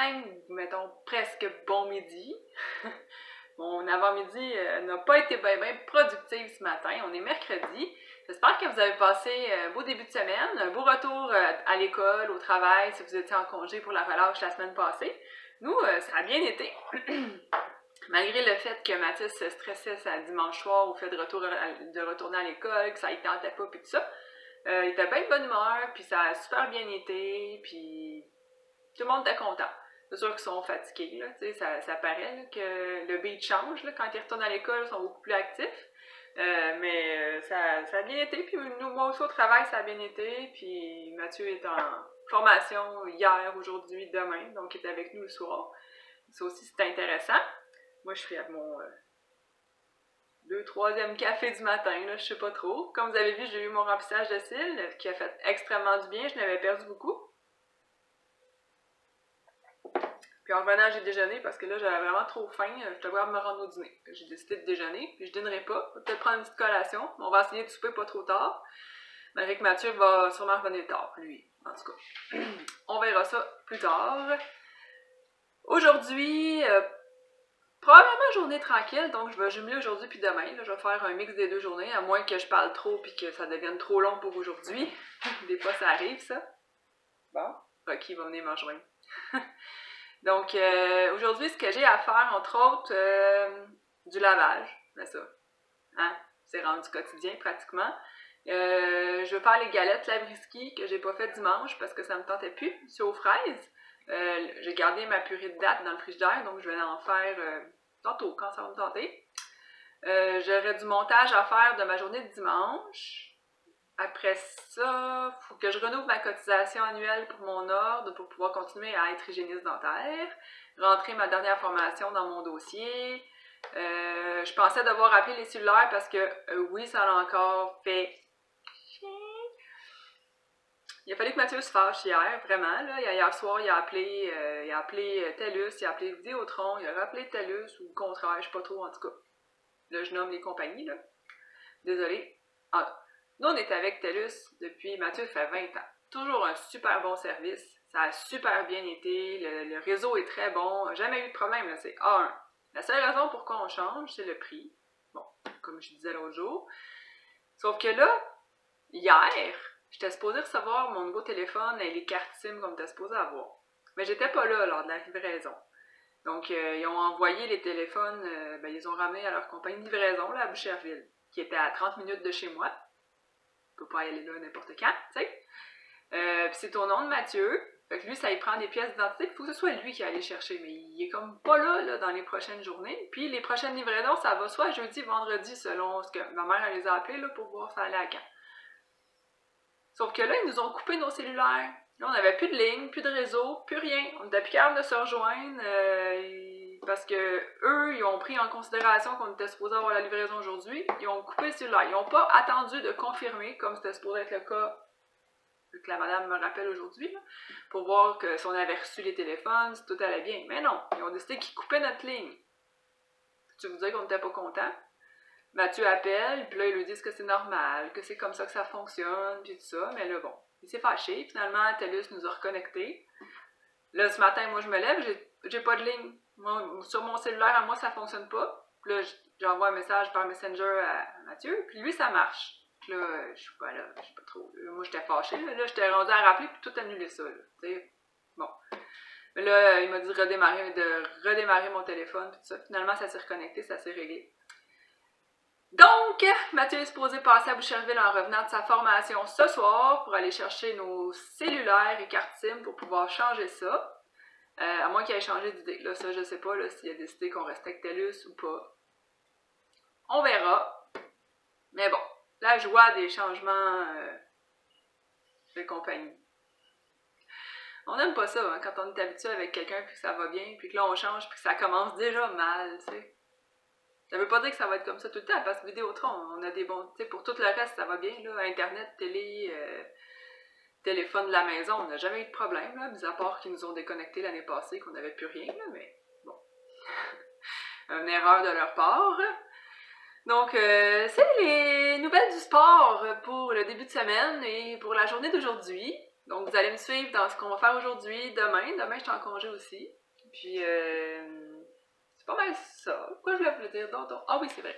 matin, mettons presque bon midi. Mon avant-midi n'a pas été bien productive ce matin. On est mercredi. J'espère que vous avez passé un beau début de semaine, un beau retour à l'école, au travail, si vous étiez en congé pour la relâche la semaine passée. Nous, ça a bien été. Malgré le fait que Mathis se stressait dimanche soir au fait de retourner à l'école, que ça ne tentait pas, puis tout ça, il était bien de bonne humeur, puis ça a super bien été, puis tout le monde était content. C'est sûr qu'ils sont fatigués, là, ça paraît là, que le beat change là, quand ils retournent à l'école, ils sont beaucoup plus actifs. Mais ça a bien été, puis nous, moi aussi au travail, ça a bien été, puis Mathieu est en formation hier, aujourd'hui, demain, donc il est avec nous le soir. Ça aussi, c'est intéressant. Moi, je suis à mon 2-3e café du matin, là, je sais pas trop. Comme vous avez vu, j'ai eu mon remplissage de cils, qui a fait extrêmement du bien, je n'avais perdu beaucoup. Puis en revenant, j'ai déjeuné parce que là, j'avais vraiment trop faim. Je devais me rendre au dîner. J'ai décidé de déjeuner, puis je dînerai pas. Je vais peut-être prendre une petite collation. On va essayer de souper pas trop tard. Malgré que Mathieu va sûrement revenir tard, lui. En tout cas, on verra ça plus tard. Aujourd'hui, probablement journée tranquille, donc je vais jumeler aujourd'hui puis demain. Là, je vais faire un mix des deux journées, à moins que je parle trop puis que ça devienne trop long pour aujourd'hui. Des fois, ça arrive, ça. Bon, Rocky va venir me rejoindre. Donc, aujourd'hui, ce que j'ai à faire, entre autres, du lavage, c'est ça. Hein? C'est rendu quotidien, pratiquement. Je vais faire les galettes Labriski que j'ai pas fait dimanche parce que ça me tentait plus. C'est aux fraises. J'ai gardé ma purée de dattes dans le frigidaire, donc je vais en faire tantôt, quand ça va me tenter. J'aurai du montage à faire de ma journée de dimanche. Après ça, il faut que je renouvelle ma cotisation annuelle pour mon ordre pour pouvoir continuer à être hygiéniste dentaire, rentrer ma dernière formation dans mon dossier. Je pensais devoir appeler les cellulaires parce que oui, ça a encore fait chier. Il a fallu que Mathieu se fâche hier, vraiment. Là. Hier soir, il a appelé TELUS, il a appelé Vidéotron, il a rappelé TELUS ou le contraire, je sais pas trop en tout cas. Là, je nomme les compagnies, là. Désolée. Nous, on est avec TELUS depuis, Mathieu fait 20 ans. Toujours un super bon service. Ça a super bien été. Le réseau est très bon. Jamais eu de problème. C'est A1. La seule raison pourquoi on change, c'est le prix. Bon, comme je disais l'autre jour. Sauf que là, hier, j'étais supposée recevoir mon nouveau téléphone et les cartes SIM comme j'étais supposée avoir. Mais j'étais pas là lors de la livraison. Donc, ils ont envoyé les téléphones, ils ont ramené à leur compagnie de livraison là, à Boucherville, qui était à 30 minutes de chez moi. Je peux pas y aller là n'importe quand, tu sais. Puis c'est au nom de Mathieu. Fait que lui, ça y prend des pièces d'identité. Il faut que ce soit lui qui aille les chercher. Mais il est comme pas là, dans les prochaines journées. Puis les prochaines livraisons, ça va soit jeudi, vendredi, selon ce que ma mère elle les a appelés là, pour voir ça allait à quand. Sauf que là, ils nous ont coupé nos cellulaires. Là, on n'avait plus de ligne, plus de réseau, plus rien. On n'était plus capable de se rejoindre. Parce que eux, ils ont pris en considération qu'on était supposé avoir la livraison aujourd'hui. Ils ont coupé le cellulaire. Ils n'ont pas attendu de confirmer, comme c'était supposé être le cas que la madame me rappelle aujourd'hui, pour voir que si on avait reçu les téléphones, si tout allait bien. Mais non, ils ont décidé qu'ils coupaient notre ligne. Tu veux dire qu'on n'était pas contents? Mathieu appelle, puis là, ils lui disent que c'est normal, que c'est comme ça que ça fonctionne, puis tout ça. Mais là, bon, il s'est fâché. Finalement, TELUS nous a reconnectés. Là, ce matin, moi, je me lève, j'ai pas de ligne. Moi, sur mon cellulaire, à moi, ça fonctionne pas. Puis là, j'envoie un message par Messenger à Mathieu, puis lui, ça marche. Puis là, je suis pas là, je sais pas trop. Moi, j'étais fâchée. Là, j'étais rendue à rappeler, puis tout annuler ça. Tu sais, bon. Mais là, il m'a dit de redémarrer mon téléphone, puis tout ça. Finalement, ça s'est reconnecté, ça s'est réglé. Donc, Mathieu est supposé passer à Boucherville en revenant de sa formation ce soir pour aller chercher nos cellulaires et cartes SIM pour pouvoir changer ça. À moins qu'il ait changé d'idée. Là, ça, je sais pas s'il a décidé qu'on restait avec TELUS ou pas. On verra. Mais bon, la joie des changements de compagnie. On n'aime pas ça, hein, quand on est habitué avec quelqu'un puis que ça va bien, puis que là on change puis que ça commence déjà mal, tu sais. Ça veut pas dire que ça va être comme ça tout le temps, parce que Vidéotron, on a des bons... Tu sais, pour tout le reste, ça va bien, là. Internet, télé, téléphone de la maison, on n'a jamais eu de problème, là, mis à part qu'ils nous ont déconnectés l'année passée, qu'on n'avait plus rien, là, mais bon. Une erreur de leur part. Donc, c'est les nouvelles du sport pour le début de semaine et pour la journée d'aujourd'hui. Donc, vous allez me suivre dans ce qu'on va faire aujourd'hui, demain. Demain, je suis en congé aussi. Puis, c'est pas mal ça. Quoi je voulais vous le dire d'autre? Ah oui, c'est vrai.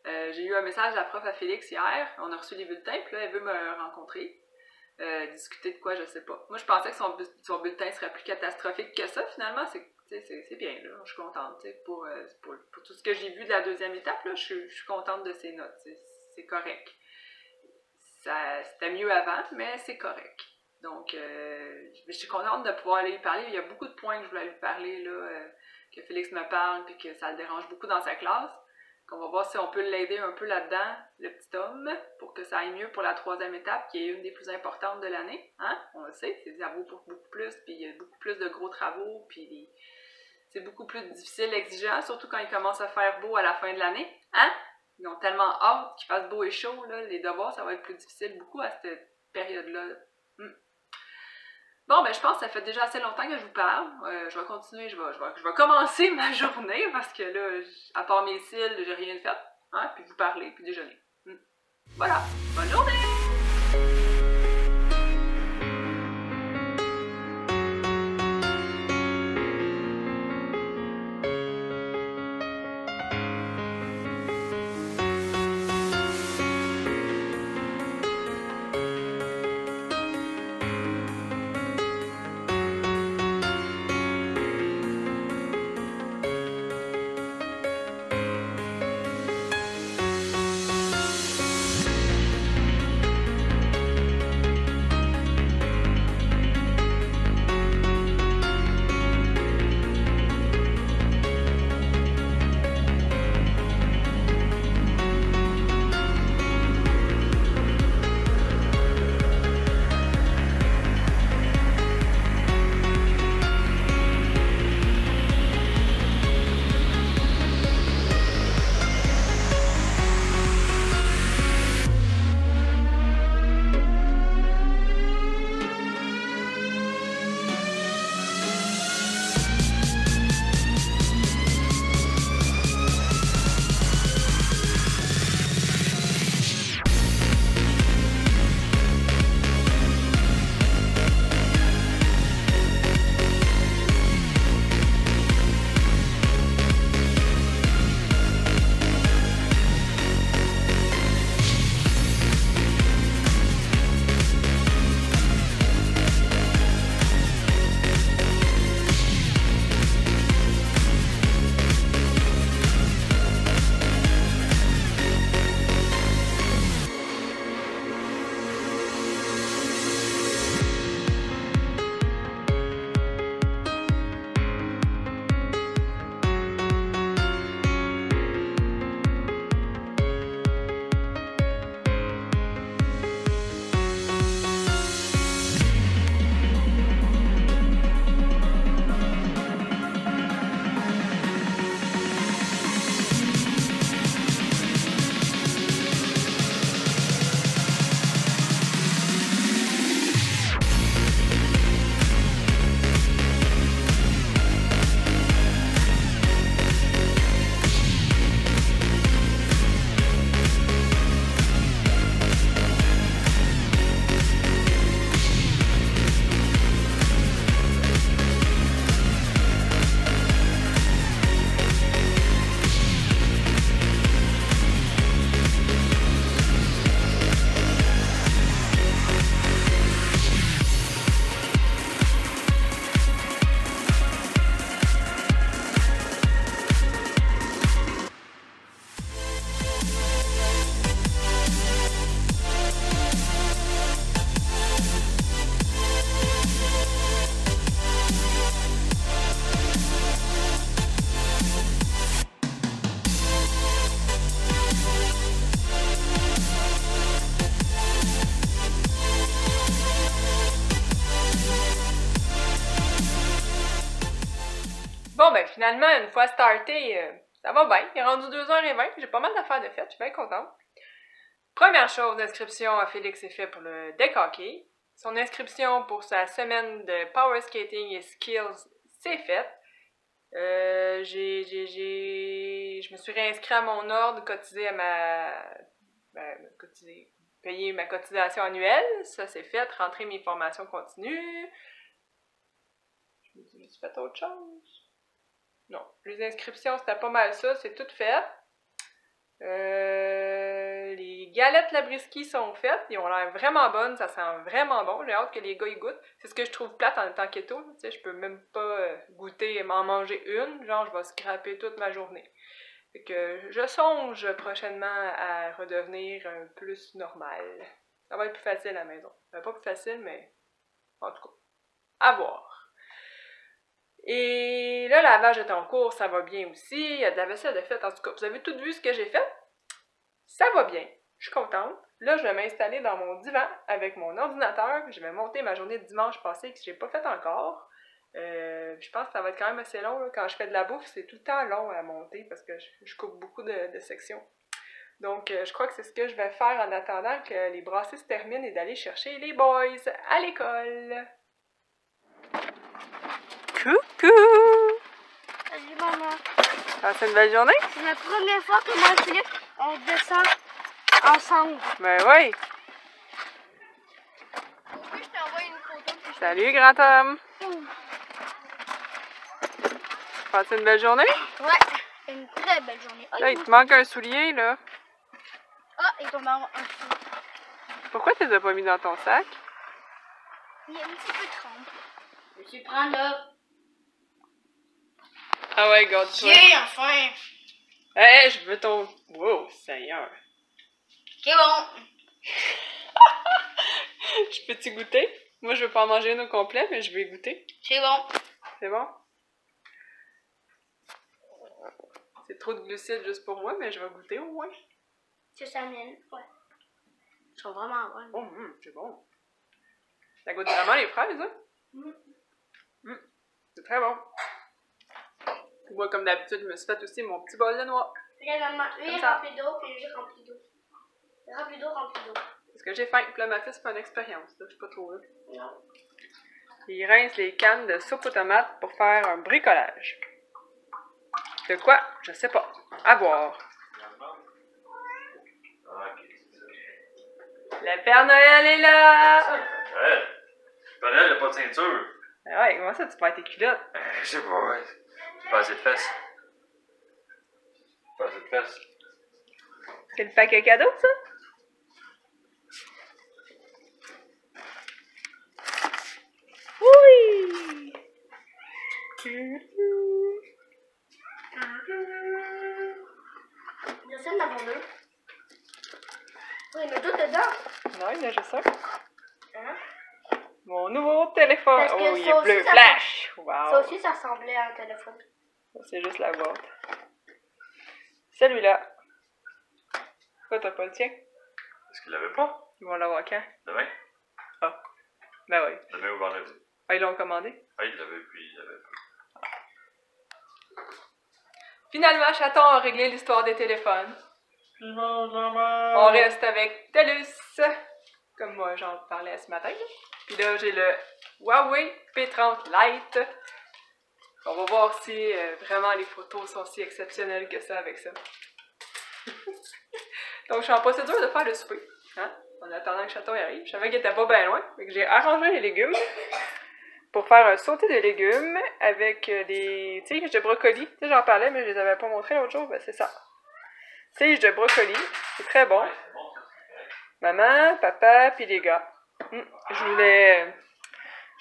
J'ai eu un message de la prof à Félix hier. On a reçu les bulletins, puis là, elle veut me rencontrer. Discuter de quoi, je sais pas. Moi, je pensais que son bulletin serait plus catastrophique que ça, finalement. C'est bien, là. Je suis contente, pour tout ce que j'ai vu de la deuxième étape, là. Je suis contente de ses notes. C'est correct. C'était mieux avant, mais c'est correct. Donc, je suis contente de pouvoir aller lui parler. Il y a beaucoup de points que je voulais lui parler, là, que Félix me parle, puis que ça le dérange beaucoup dans sa classe. On va voir si on peut l'aider un peu là-dedans, le petit homme, pour que ça aille mieux pour la troisième étape, qui est une des plus importantes de l'année. Hein? On le sait, ça vaut pour beaucoup plus, puis il y a beaucoup plus de gros travaux, puis c'est beaucoup plus difficile, exigeant, surtout quand il commence à faire beau à la fin de l'année. Hein? Ils ont tellement hâte qu'il fasse beau et chaud, là, les devoirs, ça va être plus difficile beaucoup à cette période-là. Bon, ben je pense que ça fait déjà assez longtemps que je vous parle. Je vais continuer, je vais commencer ma journée parce que là, à part mes cils, j'ai rien fait. Hein? Puis vous parler, puis déjeuner. Voilà, bonne journée! Bon, ben finalement, une fois starté, ça va bien. Il est rendu 2h20, j'ai pas mal d'affaires de fête, je suis bien contente. Première chose, l'inscription à Félix est faite pour le deck hockey. Son inscription pour sa semaine de power skating et skills, c'est faite. Je me suis réinscrit à mon ordre, cotisé à payer ma cotisation annuelle. Ça, c'est fait. Rentrer mes formations continues. Je me dis, j'ai fait autre chose? Non. Les inscriptions, c'était pas mal ça. C'est tout fait. Les galettes Labriski sont faites. Ils ont l'air vraiment bonnes. Ça sent vraiment bon. J'ai hâte que les gars y goûtent. C'est ce que je trouve plate en étant keto. Tu sais, je peux même pas goûter et m'en manger une. Genre, je vais scraper toute ma journée. Fait que je songe prochainement à redevenir plus normal. Ça va être plus facile à la maison. Pas plus facile, mais en tout cas, à voir. Et là, la lavage est en cours, ça va bien aussi. Il y a de la vaisselle de fait. En tout cas, vous avez tout vu ce que j'ai fait. Ça va bien. Je suis contente. Là, je vais m'installer dans mon divan avec mon ordinateur. Je vais monter ma journée de dimanche passé que j'ai pas faite encore. Je pense que ça va être quand même assez long. Là. Quand je fais de la bouffe, c'est tout le temps long à monter parce que je coupe beaucoup de sections. Donc, je crois que c'est ce que je vais faire en attendant que les brassées se terminent et d'aller chercher les boys à l'école. Coucou! Salut maman. Passez une belle journée? C'est la première fois que moi et Philippe, on descend ensemble. Ben oui! Je t'envoie une photo. Salut, grand homme! Passez une belle journée? Ouais, une très belle journée. Oh, Là, il te manque un soulier, là. Ah, il tombe un soulier. Pourquoi tu les as pas mis dans ton sac? Il y a un petit peu de trempe. Je vais prendre là. Ah ouais, garde-toi. Tiens, enfin! Hey, je veux ton... Wow, Seigneur! C'est bon! Je peux-tu goûter? Moi, je veux pas en manger une au complet, mais je vais goûter. C'est bon! C'est bon? C'est trop de glucides juste pour moi, mais je vais goûter au moins. C'est sa mienne, ouais. Ils sont vraiment bonnes. Oh, c'est bon. Ça goûte vraiment les fraises, hein? C'est très bon. Moi, comme d'habitude, je me suis fait aussi mon petit bol de noix. Regarde, maman, lui, il est rempli d'eau, puis lui, rempli d'eau. Rempli d'eau, rempli d'eau. Parce que j'ai faim. Puis là, ma fille, c'est pas une expérience, là. Je suis pas trop là. Non. Il rince les cannes de soupe aux tomates pour faire un bricolage. De quoi? Je sais pas. À voir. Le Père Noël est là! Ouais. Le Père Noël, il a pas de ceinture. Ah ouais, comment ça, tu perds tes culottes? Je sais pas, ouais. J'ai pas assez de fesses. Pas assez de fesses. C'est le paquet cadeau, ça? Oui! J'essaie d'en avoir deux. Oui, mais tout dedans. Non, il y en a juste un. Hein? Mon nouveau téléphone. Parce que Oh, il ça est aussi, bleu ça flash. Wow. Ça aussi, ça ressemblait à un téléphone. C'est juste la boîte. Celui-là. Pourquoi t'as pas le tien? Est-ce qu'il l'avait pas? Ils vont l'avoir quand? Demain? Ah. Ben oui. Demain ou vendredi? Ah, ils l'ont commandé? Ah, il l'avait, puis il l'avait pas. Finalement, Chaton a réglé l'histoire des téléphones. On reste avec TELUS. Comme moi, j'en parlais ce matin. Puis là, j'ai le Huawei P30 Lite. On va voir si vraiment les photos sont si exceptionnelles que ça avec ça. Donc, je suis en procédure de faire le souper. Hein? En attendant que Chaton y arrive. Je savais qu'il était pas bien loin. Fait que j'ai arrangé les légumes pour faire un sauté de légumes avec des tiges de brocoli. Tu sais, j'en parlais, mais je les avais pas montrées l'autre jour. Ben, c'est ça. Tiges de brocoli. C'est très bon. Maman, papa, puis les gars. Je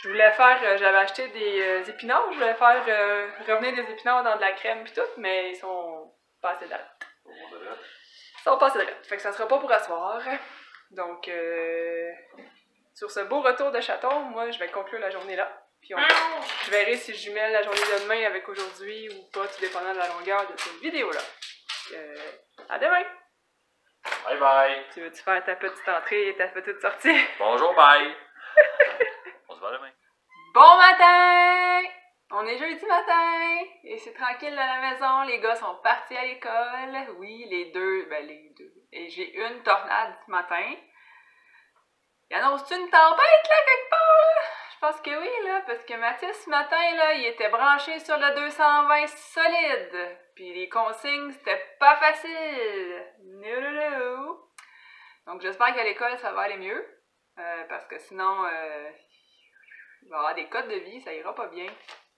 voulais faire, j'avais acheté des épinards, je voulais faire revenir des épinards dans de la crème pis tout, mais ils sont pas assez date. Ils sont pas assez date. Fait que ça sera pas pour asseoir. Donc, sur ce beau retour de Chaton, moi, je vais conclure la journée là. Puis je verrai si je jumelle la journée de demain avec aujourd'hui ou pas, tout dépendant de la longueur de cette vidéo-là. À demain! Bye bye! Tu veux-tu faire ta petite entrée et ta petite sortie? Bonjour, bye! On se voit demain. Bon matin! On est jeudi matin et c'est tranquille à la maison. Les gars sont partis à l'école. Oui, les deux. Et j'ai eu une tornade ce matin. Il annonce-tu une tempête là quelque part là? Je pense que oui là, parce que Mathis ce matin là, il était branché sur le 220 solide. Puis les consignes, c'était pas facile. No. Donc j'espère qu'à l'école, ça va aller mieux. Parce que sinon, il va y avoir des codes de vie, ça ira pas bien.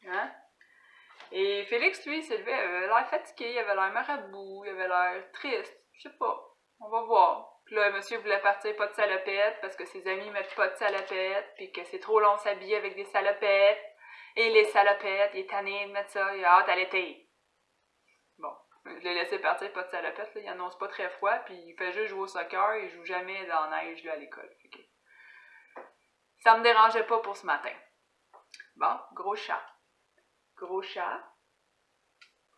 Hein? Et Félix, lui, il s'est levé, il avait l'air fatigué, il avait l'air marabout, il avait l'air triste. Je sais pas. On va voir. Puis là, monsieur voulait partir pas de salopette parce que ses amis mettent pas de salopette, puis que c'est trop long de s'habiller avec des salopettes. Et les salopettes, il est tanné de mettre ça, il a hâte à l'été. Bon, je l'ai laissé partir pas de salopette, là, il annonce pas très froid, puis il fait juste jouer au soccer, il joue jamais dans la neige là, à l'école. Okay. Ça me dérangeait pas pour ce matin. Bon, gros chat. Gros chat.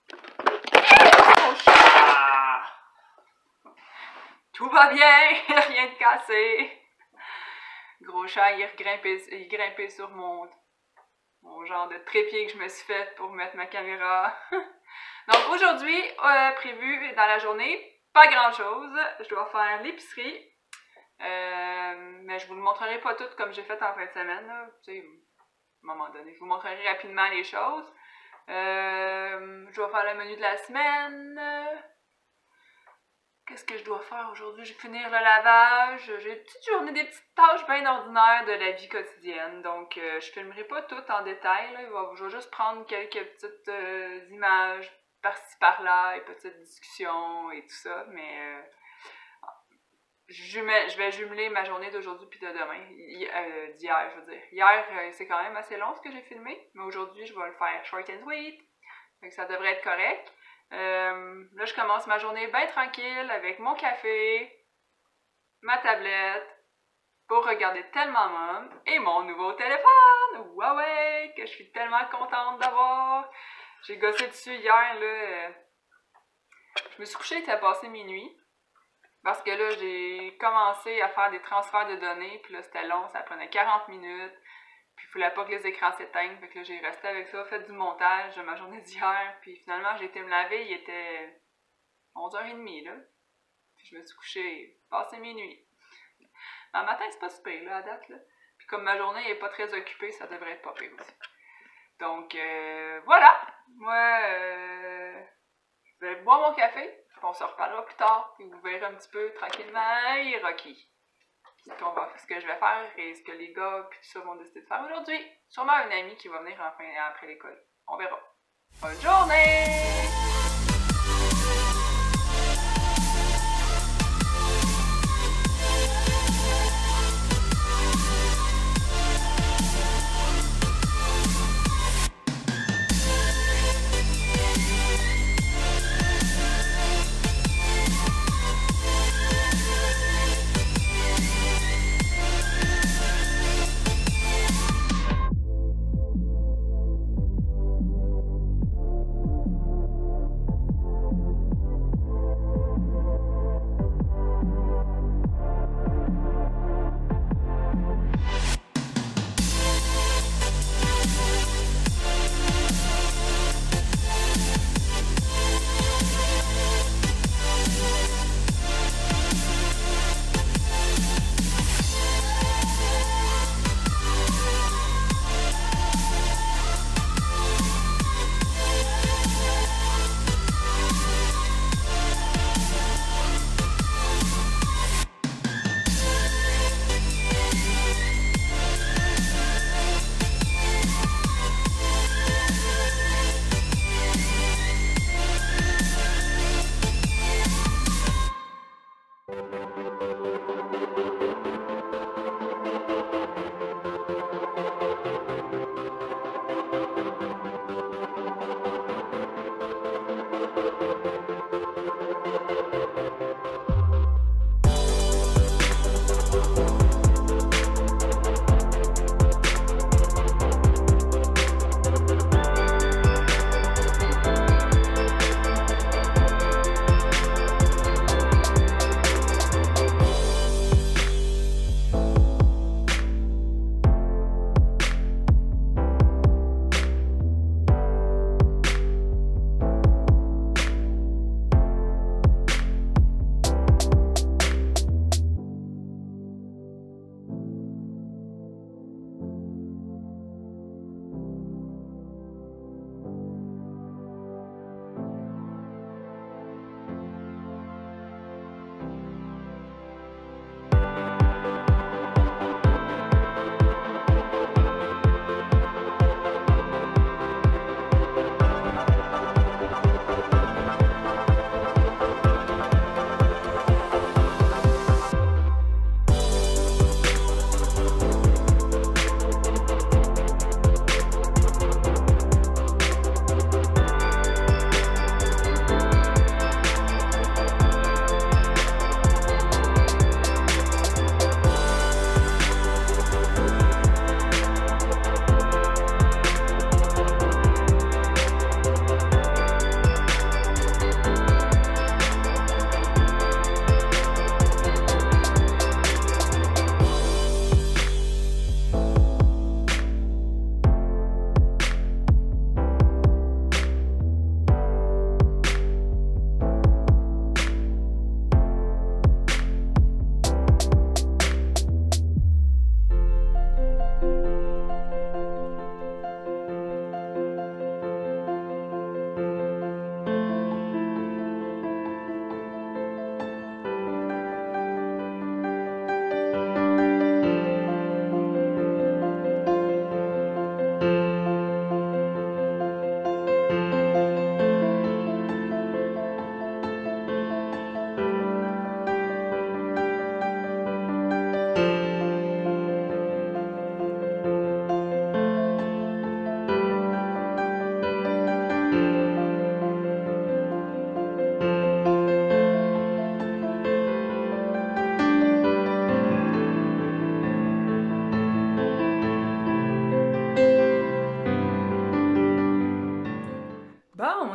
Gros chat! Tout va bien, rien de cassé. Gros chat, il grimpait sur mon genre de trépied que je me suis fait pour mettre ma caméra. Donc aujourd'hui, prévu dans la journée, pas grand chose. Je dois faire l'épicerie. Mais je vous le montrerai pas tout comme j'ai fait en fin de semaine. Là. Tu sais, à un moment donné, je vous montrerai rapidement les choses. Je dois faire le menu de la semaine. Qu'est-ce que je dois faire aujourd'hui? Je vais finir le lavage. J'ai une petite journée, des petites tâches bien ordinaires de la vie quotidienne. Donc, je filmerai pas tout en détail. Là. Je vais juste prendre quelques petites images par-ci par-là, et petites discussions et tout ça. Mais je vais jumeler ma journée d'aujourd'hui puis de demain. D'hier, je veux dire. Hier, c'est quand même assez long ce que j'ai filmé. Mais aujourd'hui, je vais le faire short and sweet. Donc, ça devrait être correct. Là, je commence ma journée bien tranquille avec mon café, ma tablette, pour regarder Tellement Mom et mon nouveau téléphone Huawei que je suis tellement contente d'avoir. J'ai gossé dessus hier, là. Je me suis couchée, il était passé minuit. Parce que là, j'ai commencé à faire des transferts de données, puis là, c'était long, ça prenait 40 minutes. Puis il fallait pas que les écrans s'éteignent, fait que là j'ai resté avec ça, fait du montage de ma journée d'hier, puis finalement j'ai été me laver, il était 11h30 là. Puis je me suis couchée passé minuit. Mais le matin c'est pas super là à date là. Puis comme ma journée est pas très occupée, ça devrait être pas pire aussi. Donc voilà! Moi je vais boire mon café, puis on se reparlera plus tard, puis vous verrez un petit peu tranquillement et Rocky. Ce que je vais faire et ce que les gars puis tout ça vont décider de faire aujourd'hui. Sûrement un ami qui va venir après l'école. On verra. Bonne journée!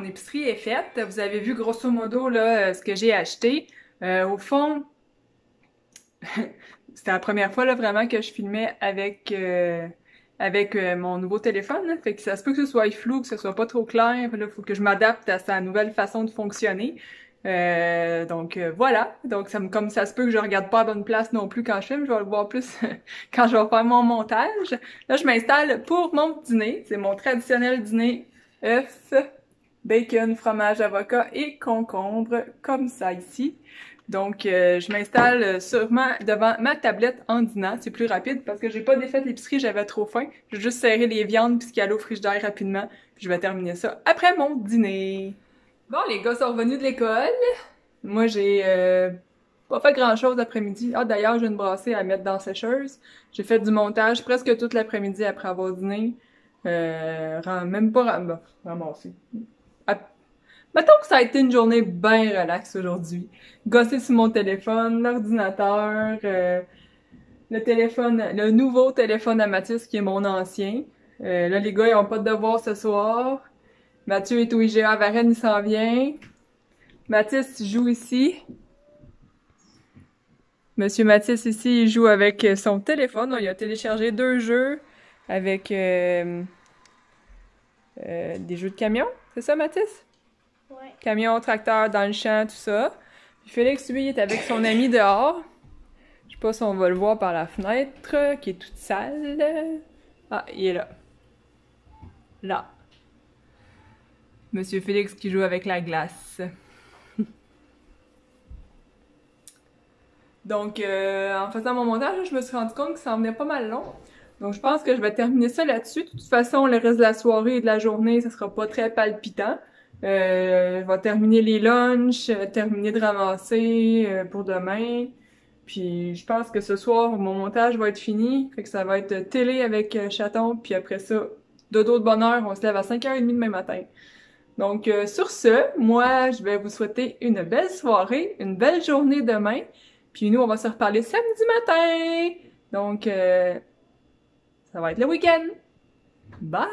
épicerie est faite. Vous avez vu grosso modo là, ce que j'ai acheté. Au fond, c'était la première fois là, vraiment que je filmais avec mon nouveau téléphone. Là. Fait que ça se peut que ce soit flou, que ce soit pas trop clair. Là, faut que je m'adapte à sa nouvelle façon de fonctionner. Voilà. Donc comme ça se peut que je regarde pas à bonne place non plus quand je filme, je vais le voir plus quand je vais faire mon montage. Là, je m'installe pour mon dîner. C'est mon traditionnel dîner œufs, bacon, fromage, avocat et concombre, comme ça ici. Donc, je m'installe sûrement devant ma tablette en dînant. C'est plus rapide parce que j'ai pas défait l'épicerie, j'avais trop faim. J'ai juste serré les viandes puis ce qu'il y a au frigidaire rapidement. Puis je vais terminer ça après mon dîner. Bon, les gars sont revenus de l'école. Moi, j'ai pas fait grand-chose l'après-midi. Ah, d'ailleurs, j'ai une brassée à mettre dans la sécheuse. J'ai fait du montage presque toute l'après-midi après avoir dîné. Même pas ramassé. Mettons que ça a été une journée bien relaxe aujourd'hui. Gosser sur mon téléphone, l'ordinateur, le nouveau téléphone à Mathis qui est mon ancien. Là, les gars, ils ont pas de devoir ce soir. Mathieu est au IGA à Varennes, il s'en vient. Mathis joue ici. Monsieur Mathis ici, il joue avec son téléphone. Il a téléchargé 2 jeux avec des jeux de camion. C'est ça, Mathis? Ouais. Camion, tracteur, dans le champ, tout ça. Puis Félix, lui, il est avec son ami dehors. Je sais pas si on va le voir par la fenêtre, qui est toute sale. Ah, il est là. Là. Monsieur Félix qui joue avec la glace. Donc, en faisant mon montage, je me suis rendu compte que ça en venait pas mal long. Donc, je pense que je vais terminer ça là-dessus. De toute façon, le reste de la soirée et de la journée, ça sera pas très palpitant. Je vais terminer les lunchs, terminer de ramasser pour demain. Puis je pense que ce soir, mon montage va être fini. Fait que ça va être télé avec chaton. Puis après ça, dodo de bonne heure, on se lève à 5h30 demain matin. Donc sur ce, moi, je vais vous souhaiter une belle soirée, une belle journée demain. Puis nous, on va se reparler samedi matin. Donc, ça va être le week-end. Bye!